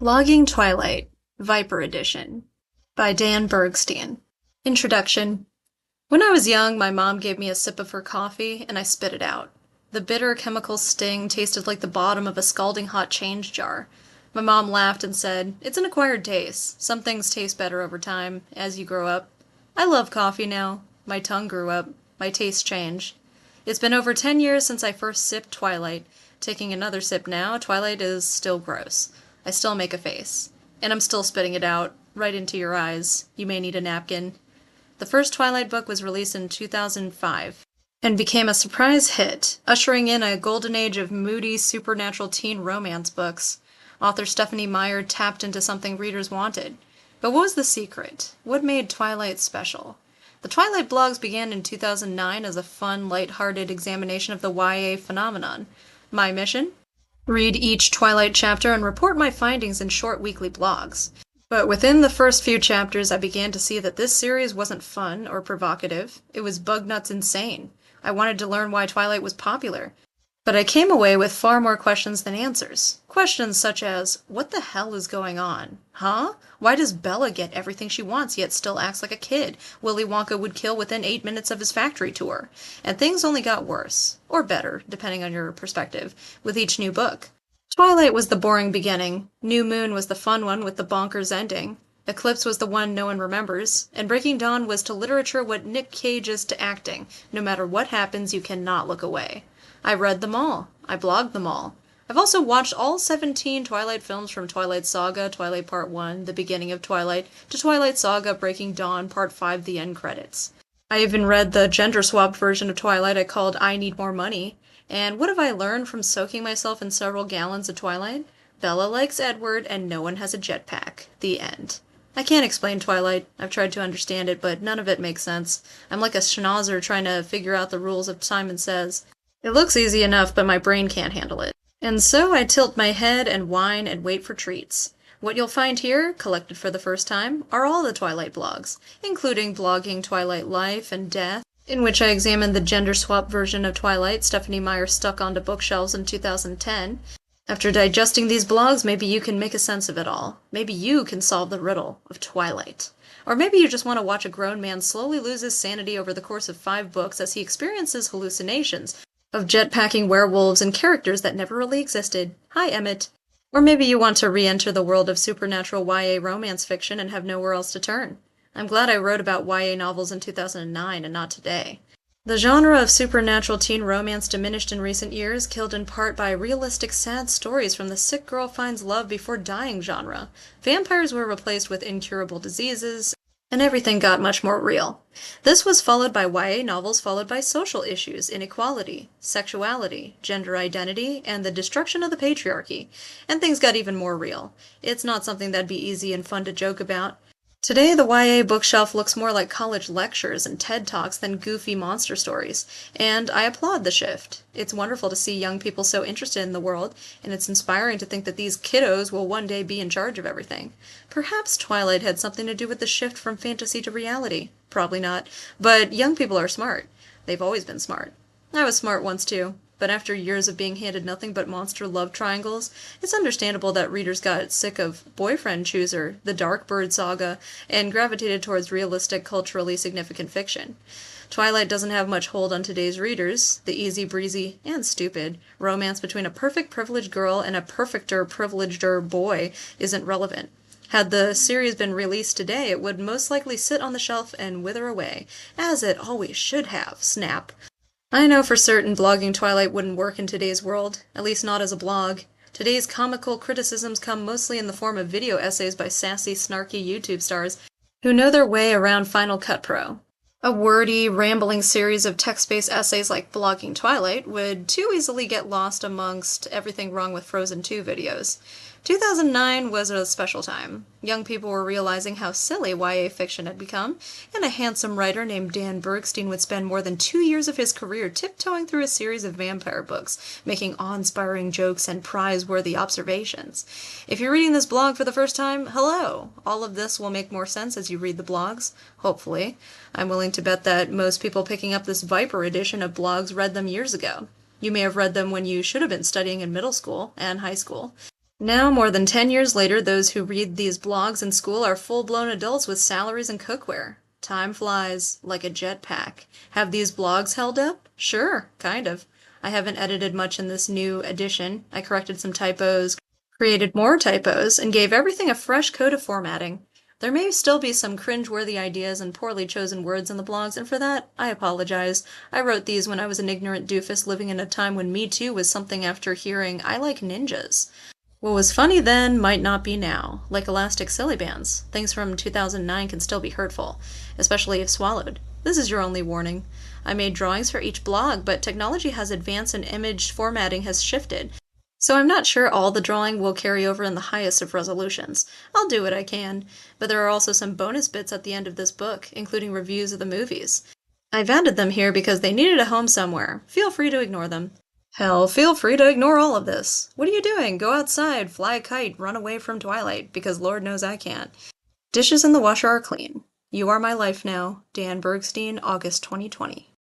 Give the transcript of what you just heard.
Blogging Twilight, Viper Edition, by Dan Bergstein. Introduction. When I was young, my mom gave me a sip of her coffee, and I spit it out. The bitter chemical sting tasted like the bottom of a scalding hot change jar. My mom laughed and said, "It's an acquired taste. Some things taste better over time, as you grow up." I love coffee now. My tongue grew up. My taste changed. It's been over 10 years since I first sipped Twilight. Taking another sip now, Twilight is still gross. I still make a face. And I'm still spitting it out, right into your eyes. You may need a napkin. The first Twilight book was released in 2005 and became a surprise hit, ushering in a golden age of moody, supernatural teen romance books. Author Stephenie Meyer tapped into something readers wanted. But what was the secret? What made Twilight special? The Twilight blogs began in 2009 as a fun, light-hearted examination of the YA phenomenon. My mission? Read each Twilight chapter and report my findings in short weekly blogs. But within the first few chapters, I began to see that this series wasn't fun or provocative. It was bug-nuts insane. I wanted to learn why Twilight was popular. But I came away with far more questions than answers. Questions such as, what the hell is going on? Huh? Why does Bella get everything she wants yet still acts like a kid Willy Wonka would kill within 8 minutes of his factory tour? And things only got worse, or better, depending on your perspective, with each new book. Twilight was the boring beginning, New Moon was the fun one with the bonkers ending, Eclipse was the one no one remembers, and Breaking Dawn was to literature what Nick Cage is to acting. No matter what happens, you cannot look away. I read them all. I blogged them all. I've also watched all 17 Twilight films from Twilight Saga, Twilight Part 1, The Beginning of Twilight, to Twilight Saga, Breaking Dawn, Part 5, The End Credits. I even read the gender-swapped version of Twilight I called I Need More Money. And what have I learned from soaking myself in several gallons of Twilight? Bella likes Edward, and no one has a jetpack. The end. I can't explain Twilight. I've tried to understand it, but none of it makes sense. I'm like a schnauzer trying to figure out the rules of Simon Says. It looks easy enough, but my brain can't handle it. And so I tilt my head and whine and wait for treats. What you'll find here, collected for the first time, are all the Twilight blogs, including Blogging Twilight Life and Death, in which I examined the gender-swap version of Twilight Stephenie Meyer stuck onto bookshelves in 2010. After digesting these blogs, maybe you can make a sense of it all. Maybe you can solve the riddle of Twilight. Or maybe you just want to watch a grown man slowly lose his sanity over the course of 5 books as he experiences hallucinations of jetpacking werewolves and characters that never really existed. Hi, Emmett. Or maybe you want to re-enter the world of supernatural YA romance fiction and have nowhere else to turn. I'm glad I wrote about YA novels in 2009 and not today. The genre of supernatural teen romance diminished in recent years, killed in part by realistic sad stories from the sick girl finds love before dying genre. Vampires were replaced with incurable diseases, and everything got much more real. This was followed by YA novels followed by social issues, inequality, sexuality, gender identity, and the destruction of the patriarchy. And things got even more real. It's not something that'd be easy and fun to joke about. Today, the YA bookshelf looks more like college lectures and TED Talks than goofy monster stories, and I applaud the shift. It's wonderful to see young people so interested in the world, and it's inspiring to think that these kiddos will one day be in charge of everything. Perhaps Twilight had something to do with the shift from fantasy to reality. Probably not. But young people are smart. They've always been smart. I was smart once too. But after years of being handed nothing but monster love triangles, it's understandable that readers got sick of Boyfriend Chooser, the Darkbird saga, and gravitated towards realistic, culturally significant fiction. Twilight doesn't have much hold on today's readers. The easy breezy, and stupid, romance between a perfect privileged girl and a perfecter privilegeder boy isn't relevant. Had the series been released today, it would most likely sit on the shelf and wither away, as it always should have, snap. I know for certain blogging Twilight wouldn't work in today's world, at least not as a blog. Today's comical criticisms come mostly in the form of video essays by sassy, snarky YouTube stars who know their way around Final Cut Pro. A wordy, rambling series of text-based essays like Blogging Twilight would too easily get lost amongst everything wrong with Frozen 2 videos. 2009 was a special time. Young people were realizing how silly YA fiction had become, and a handsome writer named Dan Bergstein would spend more than 2 years of his career tiptoeing through a series of vampire books, making awe-inspiring jokes and prize-worthy observations. If you're reading this blog for the first time, hello! All of this will make more sense as you read the blogs, hopefully. I'm willing to bet that most people picking up this Viper edition of blogs read them years ago. You may have read them when you should have been studying in middle school and high school. Now, more than 10 years later, those who read these blogs in school are full-blown adults with salaries and cookware. Time flies, like a jetpack. Have these blogs held up? Sure, kind of. I haven't edited much in this new edition. I corrected some typos, created more typos, and gave everything a fresh coat of formatting. There may still be some cringe-worthy ideas and poorly chosen words in the blogs, and for that, I apologize. I wrote these when I was an ignorant doofus living in a time when Me Too was something after hearing, "I like ninjas." What was funny then might not be now, like elastic silly bands. Things from 2009 can still be hurtful, especially if swallowed. This is your only warning. I made drawings for each blog, but technology has advanced and image formatting has shifted, so I'm not sure all the drawing will carry over in the highest of resolutions. I'll do what I can, but there are also some bonus bits at the end of this book, including reviews of the movies. I've added them here because they needed a home somewhere. Feel free to ignore them. Hell, feel free to ignore all of this. What are you doing? Go outside, fly a kite, run away from Twilight, because Lord knows I can't. Dishes in the washer are clean. You are my life now. Dan Bergstein, August 2020.